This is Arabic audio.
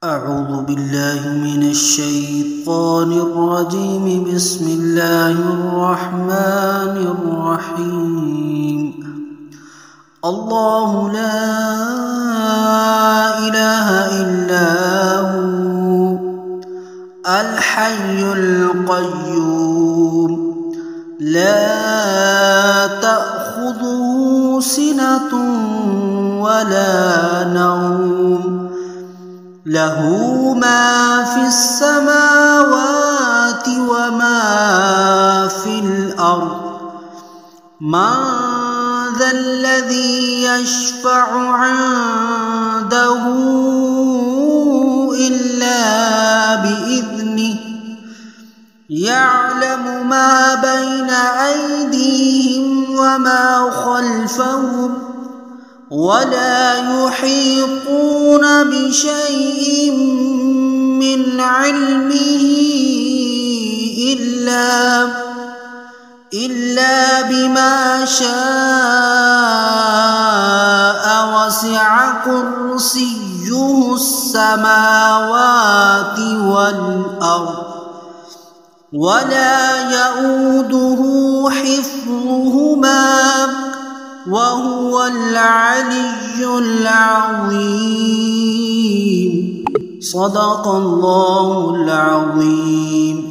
أعوذ بالله من الشيطان الرجيم. بسم الله الرحمن الرحيم. الله لا إله إلا هو الحي القيوم لا تأخذه سنة ولا نوم له ما في السماوات وما في الأرض. من ذا الذي يشفع عنده إلا بإذنه يعلم ما بين أيديهم وما خلفهم ولا يحيطون بشيء من علمه إلا بما شاء. وسع كرسيه السماوات والأرض ولا يؤوده حفظهما وهو العلي العظيم. صدق الله العظيم.